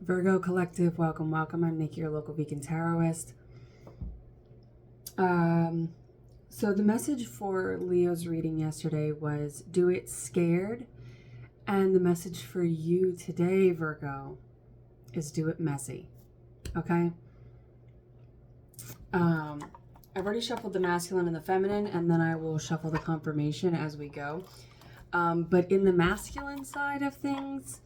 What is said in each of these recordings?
Virgo Collective, welcome, welcome. I'm Nikki, your local vegan tarotist. So the message for Leo's reading yesterday was do it scared. And the message for you today, Virgo, is do it messy. Okay? I've already shuffled the masculine and the feminine, and then I will shuffle the confirmation as we go. But in the masculine side of things,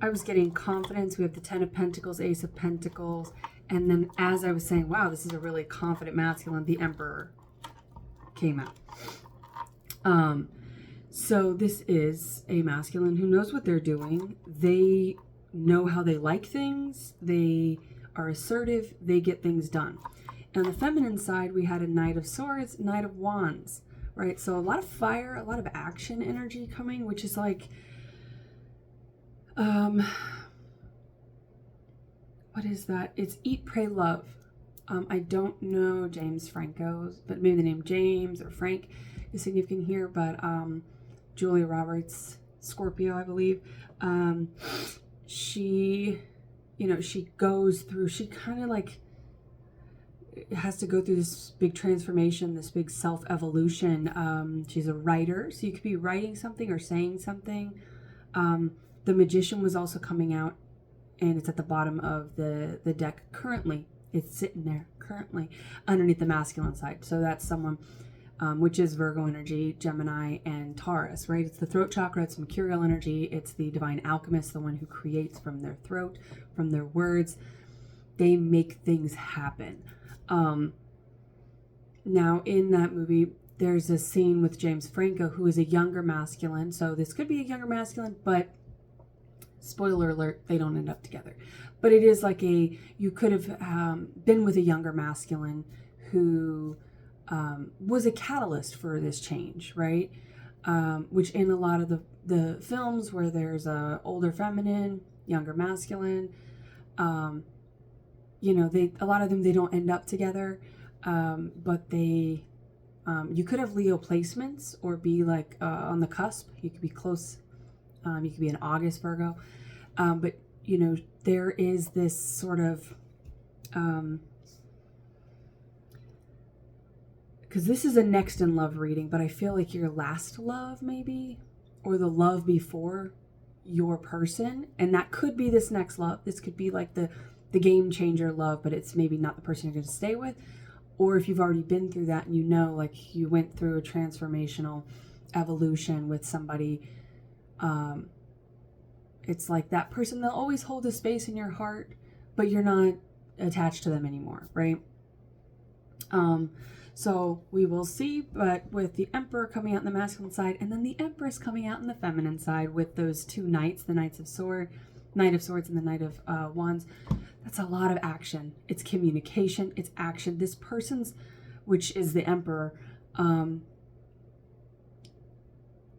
I was getting confidence. We have the Ten of Pentacles, Ace of Pentacles. And then as I was saying, wow, this is a really confident masculine, the Emperor came out. So this is a masculine who knows what they're doing. They know how they like things. They are assertive. They get things done. And on the feminine side, we had a Knight of Swords, Knight of Wands, right? So a lot of fire, a lot of action energy coming, which is like, what is that? It's Eat, Pray, Love. I don't know James Franco's, but maybe the name James or Frank is significant here, but Julia Roberts, Scorpio, I believe. She, she goes through, she kind of like has to go through this big transformation, this big self-evolution. She's a writer, so you could be writing something or saying something. The Magician was also coming out, and it's at the bottom of the deck currently. It's sitting there currently underneath the masculine side. So that's someone, which is Virgo energy, Gemini, and Taurus, right? It's the throat chakra, it's mercurial energy, it's the divine alchemist, the one who creates from their throat, from their words. They make things happen. Now, in that movie, there's a scene with James Franco, who is a younger masculine. So this could be a younger masculine, but spoiler alert, they don't end up together. But it is like you could have been with a younger masculine who was a catalyst for this change, right? Which in a lot of the films where there's a older feminine, younger masculine, a lot of them, they don't end up together, but they, you could have Leo placements or be like on the cusp. You could be close. You could be an August Virgo. But, there is this sort of, because this is a next in love reading, but I feel like your last love maybe, or the love before your person. And that could be this next love. This could be like the game changer love, but it's maybe not the person you're going to stay with. Or if you've already been through that and like you went through a transformational evolution with somebody, it's like that person, they'll always hold a space in your heart, but you're not attached to them anymore, right? So we will see, but with the Emperor coming out in the masculine side, and then the Empress coming out in the feminine side with those two knights, the Knight of Swords and the Knight of Wands, that's a lot of action. It's communication, it's action. This person's, which is the Emperor,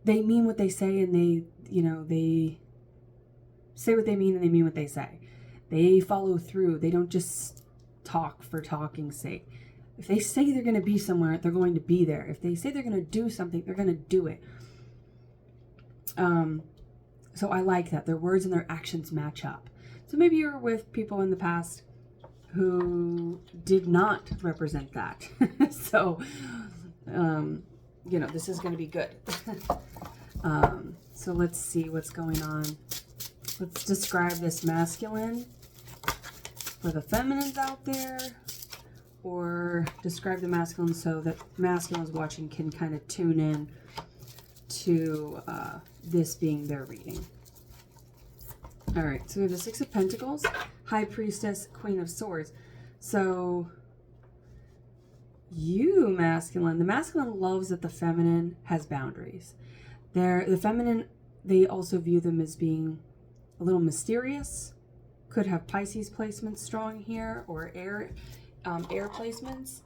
they mean what they say, and they say what they mean, and they mean what they say. They follow through. They don't just talk for talking's sake. If they say they're going to be somewhere, they're going to be there. If they say they're going to do something, they're going to do it. So I like that. Their words and their actions match up. So maybe you're with people in the past who did not represent that. So, this is going to be good. So let's see what's going on. Let's describe this masculine for the feminines out there, or describe the masculine so that masculines watching can kind of tune in to this being their reading. All right, so we have the Six of Pentacles, High Priestess, Queen of Swords. So you masculine, the masculine loves that the feminine has boundaries. The feminine, they also view them as being a little mysterious. Could have Pisces placements strong here, or air placements.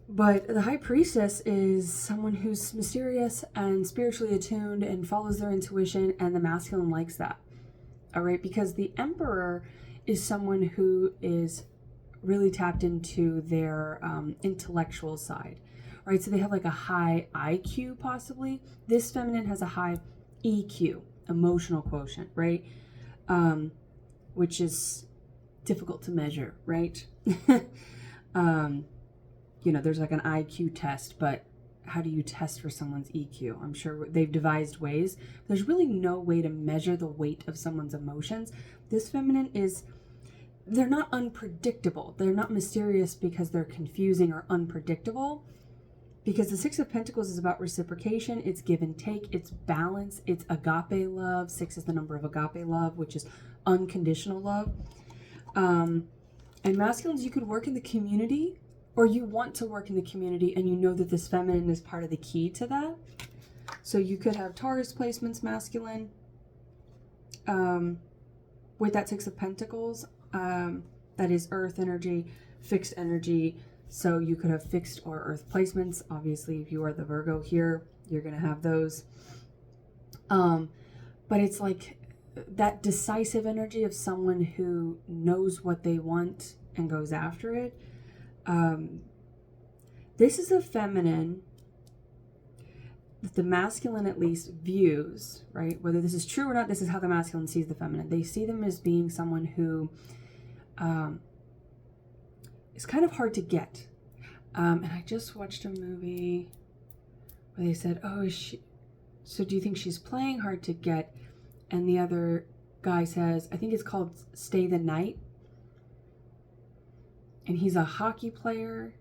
But the High Priestess is someone who's mysterious and spiritually attuned and follows their intuition, and the masculine likes that. All right, because the Emperor is someone who is really tapped into their intellectual side. Right, so they have like a high IQ possibly. This feminine has a high EQ, emotional quotient, right? which is difficult to measure, right? There's like an IQ test, but how do you test for someone's EQ? I'm sure they've devised ways. There's really no way to measure the weight of someone's emotions. This feminine they're not unpredictable. They're not mysterious because they're confusing or unpredictable. Because the Six of Pentacles is about reciprocation, it's give and take, it's balance, it's agape love. 6 is the number of agape love, which is unconditional love. And masculines, you could work in the community, or you want to work in the community, and you know that this feminine is part of the key to that. So you could have Taurus placements, masculine, with that 6 of Pentacles. That is earth energy, fixed energy. So you could have fixed or earth placements. Obviously, if you are the Virgo here, you're going to have those. But it's like that decisive energy of someone who knows what they want and goes after it. This is a feminine that the masculine at least views, right? Whether this is true or not, this is how the masculine sees the feminine. They see them as being someone who is kind of hard to get. And I just watched a movie where they said, so do you think she's playing hard to get? And the other guy says, I think it's called Stay the Night. And he's a hockey player,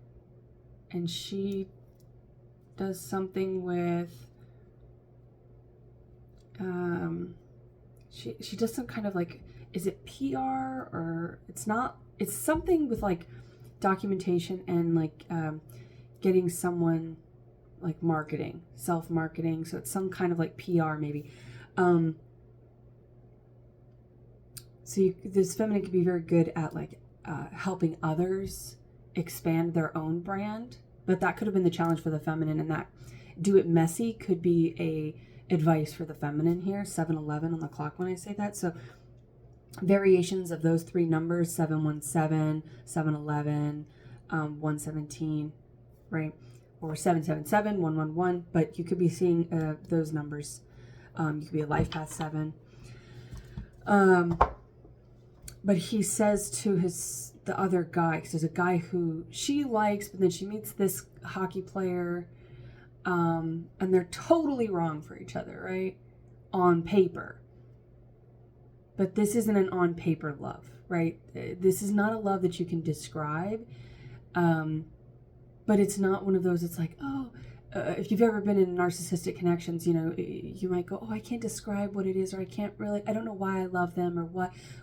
and she does something with, she does some kind of like, is it PR or it's not, it's something with like documentation and like getting someone like marketing, self-marketing. So it's some kind of like PR maybe. This feminine could be very good at like helping others expand their own brand, but that could have been the challenge for the feminine, and that do it messy could be a advice for the feminine here. 7-11 on the clock when I say that. So variations of those 3 numbers, 717, 711, 117, right? Or 777, 111, but you could be seeing those numbers. You could be a life path 7. But he says to the other guy, because there's a guy who she likes, but then she meets this hockey player, and they're totally wrong for each other, right? On paper. But this isn't an on paper love, right? This is not a love that you can describe. But it's not one of those, it's like, if you've ever been in narcissistic connections, you might go, I can't describe what it is, or I don't know why I love them, or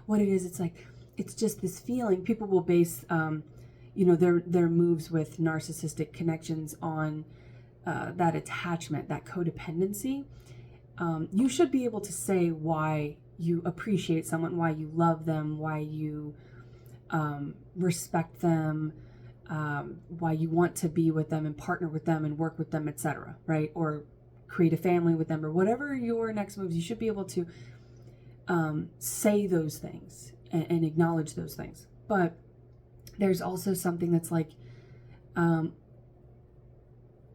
what it is. It's like, it's just this feeling. People will base, their moves with narcissistic connections on that attachment, that codependency. You should be able to say why you appreciate someone, why you love them, why you respect them, why you want to be with them and partner with them and work with them, etc., right? Or create a family with them, or whatever your next moves. You should be able to say those things and acknowledge those things. But there's also something that's like,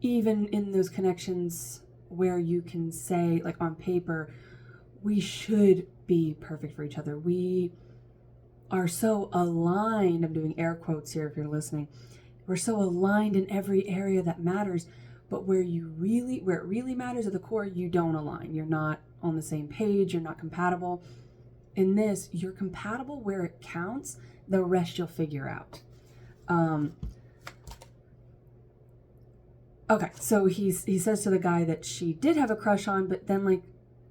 even in those connections where you can say, like on paper, we should be perfect for each other. We are so aligned. I'm doing air quotes here if you're listening. We're so aligned in every area that matters, but where it really matters at the core, you don't align. You're not on the same page. You're not compatible. In this, you're compatible where it counts. The rest you'll figure out. Okay, so he says to the guy that she did have a crush on, but then like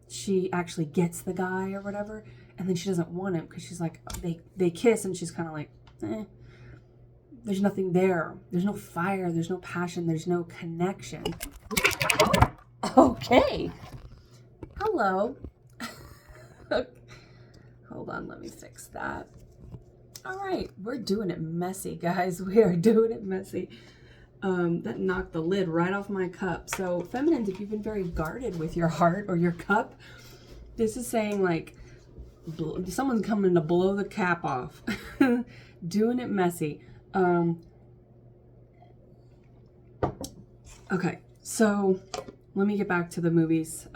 she actually gets the guy or whatever, and then she doesn't want him because she's like, they kiss, and she's kind of like, there's nothing there. There's no fire. There's no passion. There's no connection. Okay. Hello. Hold on, let me fix that. All right, we're doing it messy, guys. We are doing it messy. That knocked the lid right off my cup. So feminines, if you've been very guarded with your heart or your cup, this is saying like someone's coming to blow the cap off. Doing it messy. Okay, so let me get back to the movies.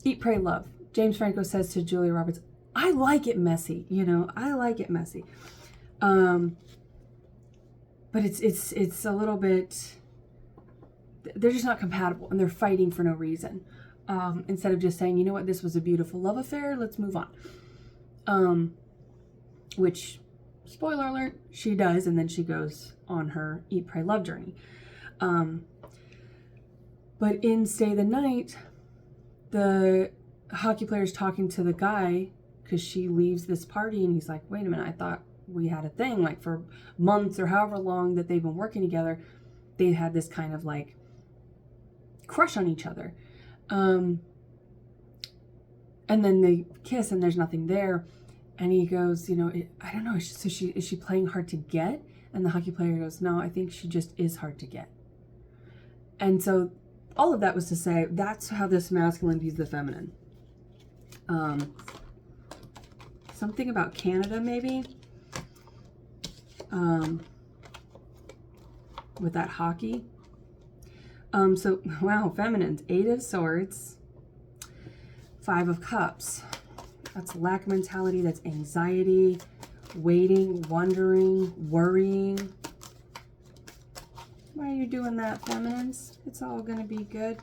Eat, Pray, Love. James Franco says to Julia Roberts, I like it messy, I like it messy. But it's a little bit, they're just not compatible, and they're fighting for no reason. Instead of just saying, you know what, this was a beautiful love affair, let's move on. Which, spoiler alert, she does, and then she goes on her Eat, Pray, Love journey. But in Stay the Night, the hockey player is talking to the guy because she leaves this party, and he's like, wait a minute, I thought we had a thing. Like, for months or however long that they've been working together, they had this kind of like crush on each other. And then they kiss and there's nothing there. And he goes, I don't know. So is she playing hard to get? And the hockey player goes, no, I think she just is hard to get. And so all of that was to say, that's how this masculine views the feminine. Something about Canada, maybe. With that hockey. So, wow, feminines. 8 of Swords. 5 of Cups. That's lack mentality. That's anxiety. Waiting, wondering, worrying. Why are you doing that, feminines? It's all going to be good.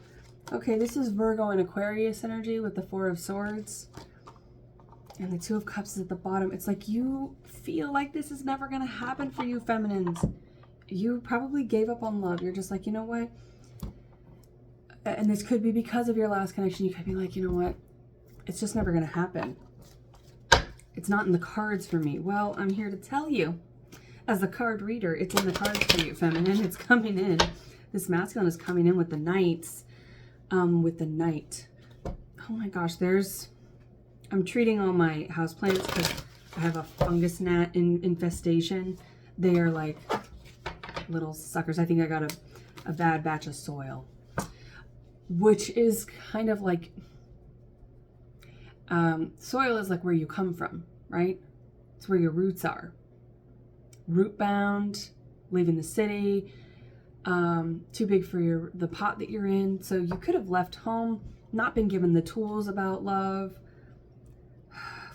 Okay, this is Virgo and Aquarius energy with the 4 of Swords. And the 2 of Cups is at the bottom. It's like you feel like this is never going to happen for you, feminines. You probably gave up on love. You're just like, you know what? And this could be because of your last connection. You could be like, you know what? It's just never going to happen. It's not in the cards for me. Well, I'm here to tell you, as a card reader, it's in the cards for you, feminine. It's coming in. This masculine is coming in with the Knights. With the Knight. Oh my gosh, I'm treating all my houseplants because I have a fungus gnat infestation. They are like little suckers. I think I got a bad batch of soil, which is kind of like, soil is like where you come from, right? It's where your roots are. Root bound, leaving the city, too big for the pot that you're in. So you could have left home, not been given the tools about love.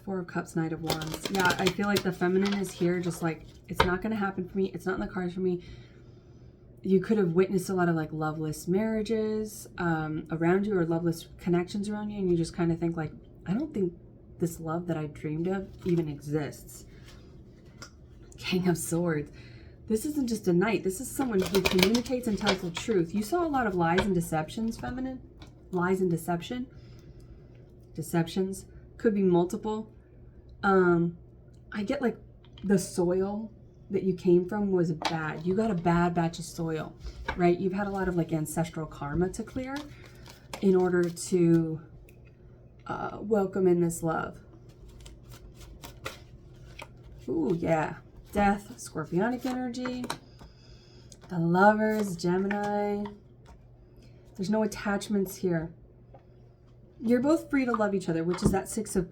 4 of Cups, Knight of Wands. Yeah, I feel like the feminine is here just like, it's not going to happen for me. It's not in the cards for me. You could have witnessed a lot of like loveless marriages around you, or loveless connections around you. And you just kind of think like, I don't think this love that I dreamed of even exists. King of Swords. This isn't just a knight. This is someone who communicates and tells the truth. You saw a lot of lies and deceptions, feminine. Lies and deception. Deceptions. Could be multiple. I get like the soil that you came from was bad. You got a bad batch of soil, right? You've had a lot of like ancestral karma to clear in order to welcome in this love. Ooh, yeah. Death, Scorpionic energy. The Lovers, Gemini. There's no attachments here. You're both free to love each other, which is that Six of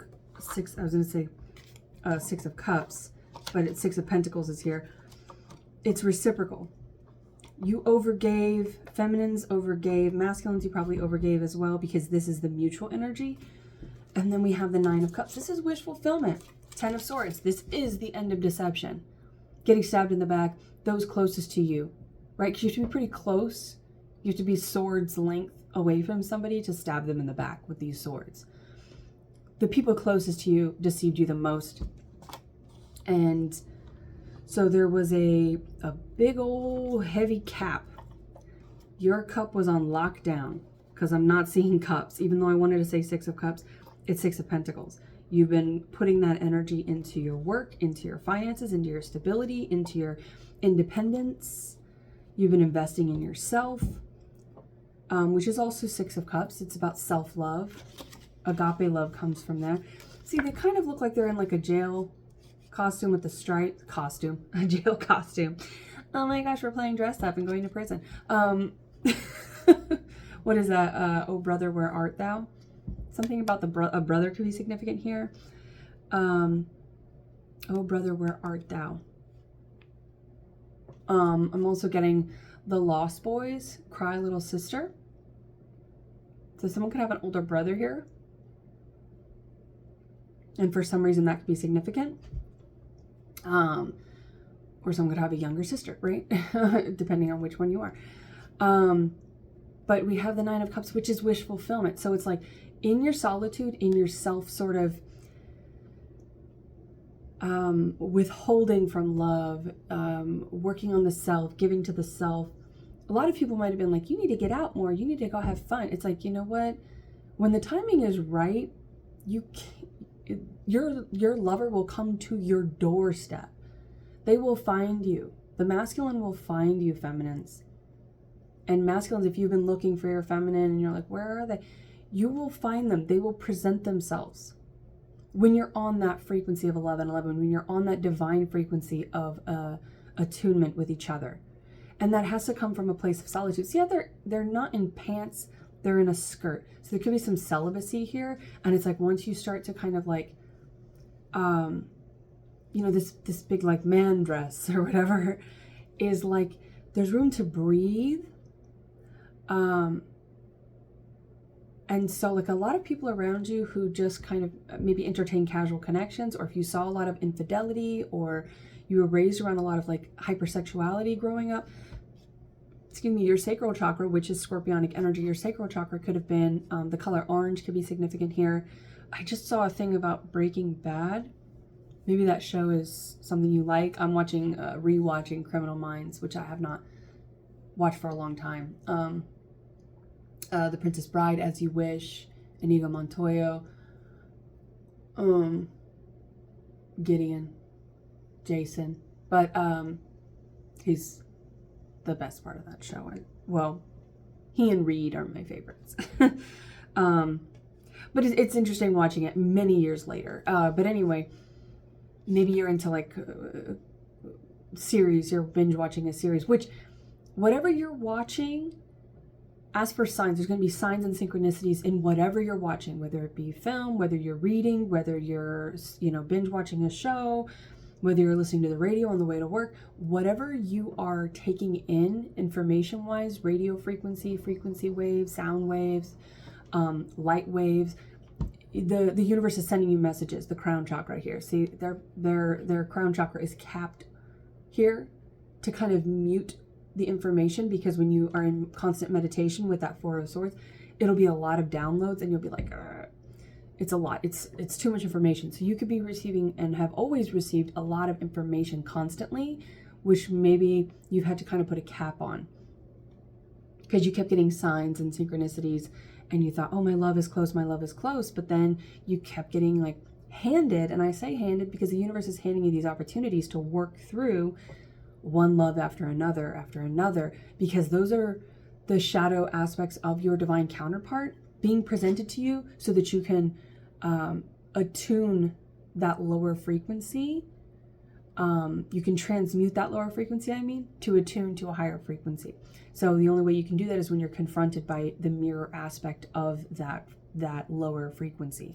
Cups, but it's 6 of Pentacles is here. It's reciprocal. You overgave, feminines overgave, masculines you probably overgave as well, because this is the mutual energy. And then we have the 9 of Cups. This is wish fulfillment. 10 of Swords. This is the end of deception. Getting stabbed in the back, those closest to you, right? Because you have to be pretty close. You have to be sword's length away from somebody to stab them in the back with these swords. The people closest to you deceived you the most. And so there was a big old heavy cap. Your cup was on lockdown, because I'm not seeing cups. Even though I wanted to say 6 of Cups, it's 6 of Pentacles. You've been putting that energy into your work, into your finances, into your stability, into your independence. You've been investing in yourself, which is also 6 of Cups. It's about self-love. Agape love comes from there. See, they kind of look like they're in like a jail costume with the stripe a jail costume. Oh my gosh, we're playing dress up and going to prison. What is that? Oh brother, where art thou? Something about a brother could be significant here. Oh brother, where art thou? I'm also getting the Lost Boys, Cry Little Sister. So someone could have an older brother here. And for some reason that could be significant. Or someone could have a younger sister, right? Depending on which one you are. But we have the Nine of Cups, which is wish fulfillment. So it's like in your solitude, in yourself, sort of withholding from love, working on the self, giving to the self. A lot of people might have been like, you need to get out more. You need to go have fun. It's like, you know what? When the timing is right, your lover will come to your doorstep. They will find you. The masculine will find you, feminines. And masculines, if you've been looking for your feminine and you're like, where are they? You will find them. They will present themselves. When you're on that frequency of 1111, when you're on that divine frequency of attunement with each other. And that has to come from a place of solitude. See how they're not in pants, they're in a skirt. So there could be some celibacy here. And it's like once you start to kind of like, this big like man dress or whatever, is like there's room to breathe. And so like a lot of people around you who just kind of maybe entertain casual connections, or if you saw a lot of infidelity, or you were raised around a lot of like hypersexuality growing up, your sacral chakra, which is scorpionic energy, your sacral chakra could have been, the color orange could be significant here. I just saw a thing about Breaking Bad. Maybe that show is something you like. I'm rewatching Criminal Minds, which I have not watched for a long time. The Princess Bride, As You Wish, Inigo Montoya, Gideon, Jason. But he's the best part of that show. He and Reed are my favorites. But it's interesting watching it many years later. But anyway, maybe you're into like series, you're binge watching a series, which whatever you're watching, as for signs, there's going to be signs and synchronicities in whatever you're watching, whether it be film, whether you're reading, whether you're, binge watching a show, whether you're listening to the radio on the way to work, whatever you are taking in information-wise, radio frequency waves, sound waves, light waves, the universe is sending you messages. The crown chakra here, see, their crown chakra is capped here to kind of mute the information, because when you are in constant meditation with that Four of Swords, it'll be a lot of downloads and you'll be like, it's a lot, it's too much information. So you could be receiving and have always received a lot of information constantly, which maybe you've had to kind of put a cap on because you kept getting signs and synchronicities and you thought, oh, my love is close, but then you kept getting like handed, and I say handed because the universe is handing you these opportunities to work through one love after another, because those are the shadow aspects of your divine counterpart being presented to you so that you can attune that lower frequency. You can transmute that lower frequency, to attune to a higher frequency. So the only way you can do that is when you're confronted by the mirror aspect of that lower frequency.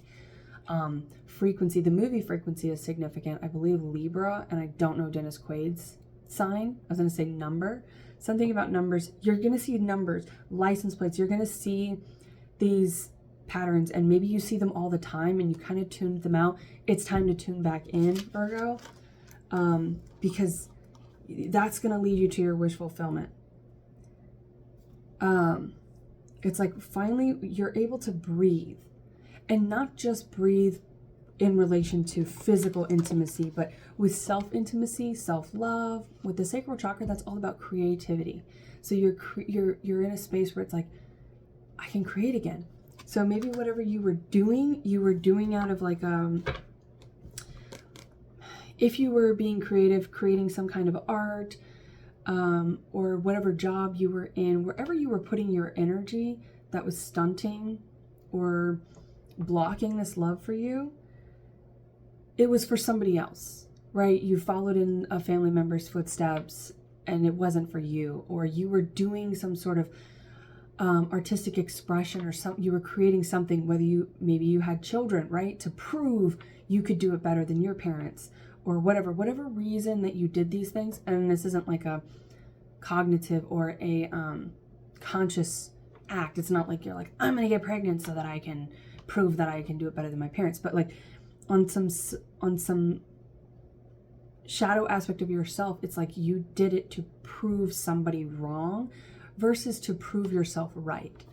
The movie Frequency is significant. I believe Libra, and I don't know Dennis Quaid's sign. I was going to say number. Something about numbers. You're going to see numbers, license plates. You're going to see these patterns, and maybe you see them all the time and you kind of tuned them out. It's time to tune back in, Virgo, because that's going to lead you to your wish fulfillment. It's like finally you're able to breathe, and not just breathe in relation to physical intimacy, but with self-intimacy, self-love. With the sacral chakra, that's all about creativity. So you're in a space where it's like, I can create again. So maybe whatever you were doing out of like, if you were being creative, creating some kind of art, or whatever job you were in, wherever you were putting your energy that was stunting or blocking this love for you, it was for somebody else, right? You followed in a family member's footsteps and it wasn't for you, or you were doing some sort of artistic expression, or something. You were creating something, maybe you had children, right? To prove you could do it better than your parents, or whatever reason that you did these things. And this isn't like a cognitive or a conscious act. It's not like you're like, I'm going to get pregnant so that I can prove that I can do it better than my parents. But like, on some shadow aspect of yourself, it's like you did it to prove somebody wrong versus to prove yourself right.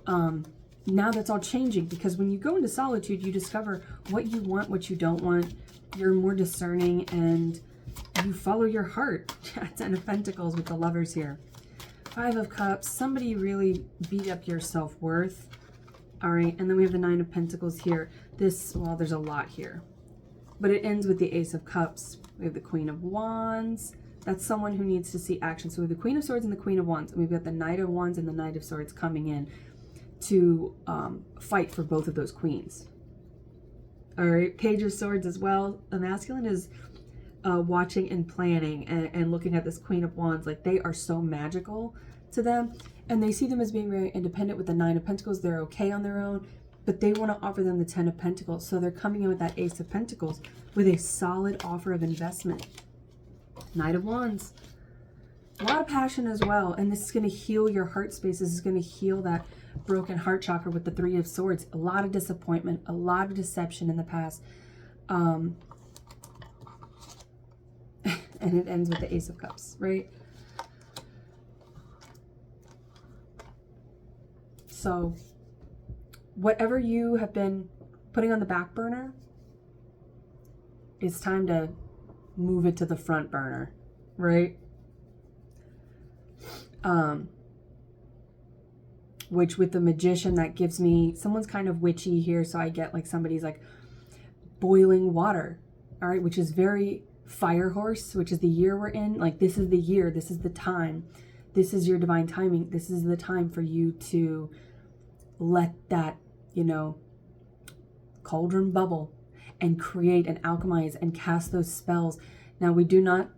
Now that's all changing, because when you go into solitude, you discover what you want, what you don't want. You're more discerning and you follow your heart. Ten of Pentacles with the Lovers here. Five of Cups. Somebody really beat up your self-worth. All right. And then we have the Nine of Pentacles here. Well, there's a lot here, but it ends with the Ace of Cups. We have the Queen of Wands. That's someone who needs to see action. So we have the Queen of Swords and the Queen of Wands. And we've got the Knight of Wands and the Knight of Swords coming in to fight for both of those queens. All right, Page of Swords as well. The masculine is watching and planning and looking at this Queen of Wands. Like, they are so magical to them, and they see them as being very independent. With the Nine of Pentacles, they're okay on their own, but they want to offer them the Ten of Pentacles. So they're coming in with that Ace of Pentacles with a solid offer of investment. Knight of Wands. A lot of passion as well, and this is going to heal your heart space. This is going to heal that broken heart chakra with the Three of Swords. A lot of disappointment, a lot of deception in the past. And it ends with the Ace of Cups, right? So whatever you have been putting on the back burner, it's time to move it to the front burner, right? Which with the Magician, that gives me, someone's kind of witchy here. So I get like somebody's like boiling water, all right, which is very Fire Horse, which is the year we're in. Like, this is the year, this is the time, this is your divine timing. This is the time for you to let that, you know, cauldron bubble and create and alchemize and cast those spells. Now we do not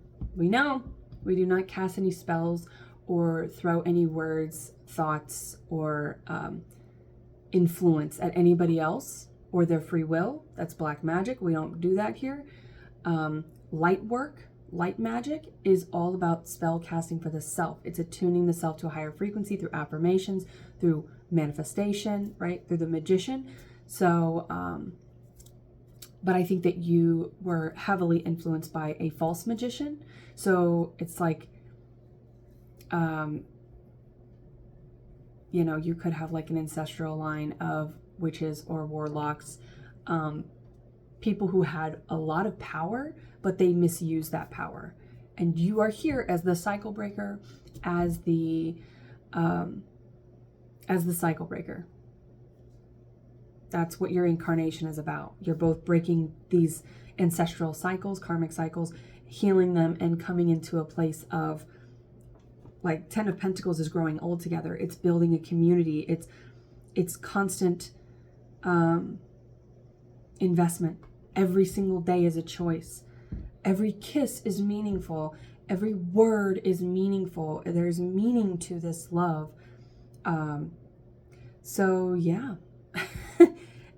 cast any spells or throw any words, thoughts, or influence at anybody else or their free will. That's black magic. We don't do that here. Light work, light magic is all about spell casting for the self. It's attuning the self to a higher frequency through affirmations, through manifestation, right? Through the Magician. So, but I think that you were heavily influenced by a false magician. So it's like, you know, you could have like an ancestral line of witches or warlocks, people who had a lot of power, but they misused that power. And you are here as the cycle breaker, as the cycle breaker. That's what your incarnation is about. You're both breaking these ancestral cycles, karmic cycles, healing them, and coming into a place of, like, Ten of Pentacles is growing old together. It's building a community. It's constant investment. Every single day is a choice. Every kiss is meaningful. Every word is meaningful. There's meaning to this love. So yeah.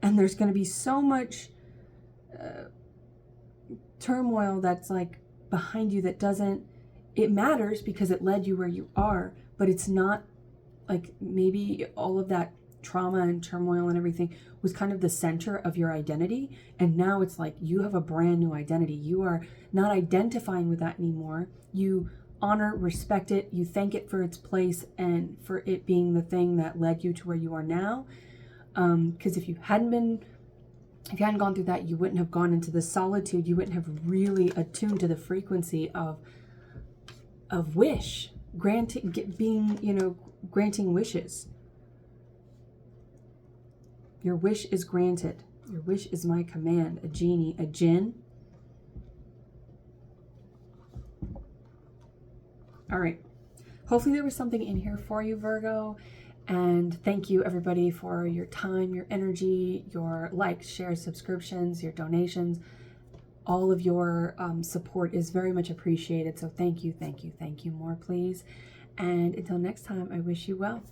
And there's going to be so much turmoil that's like behind you that doesn't, it matters because it led you where you are, but it's not like, maybe all of that trauma and turmoil and everything was kind of the center of your identity. And now it's like you have a brand new identity. You are not identifying with that anymore. You honor, respect it. You thank it for its place and for it being the thing that led you to where you are now. Because if you hadn't gone through that, you wouldn't have gone into the solitude. You wouldn't have really attuned to the frequency of wish, granting wishes. Your wish is granted. Your wish is my command. A genie, a jinn. All right. Hopefully there was something in here for you, Virgo. And thank you, everybody, for your time, your energy, your likes, shares, subscriptions, your donations. All of your support is very much appreciated. So thank you, thank you, thank you more, please. And until next time, I wish you well.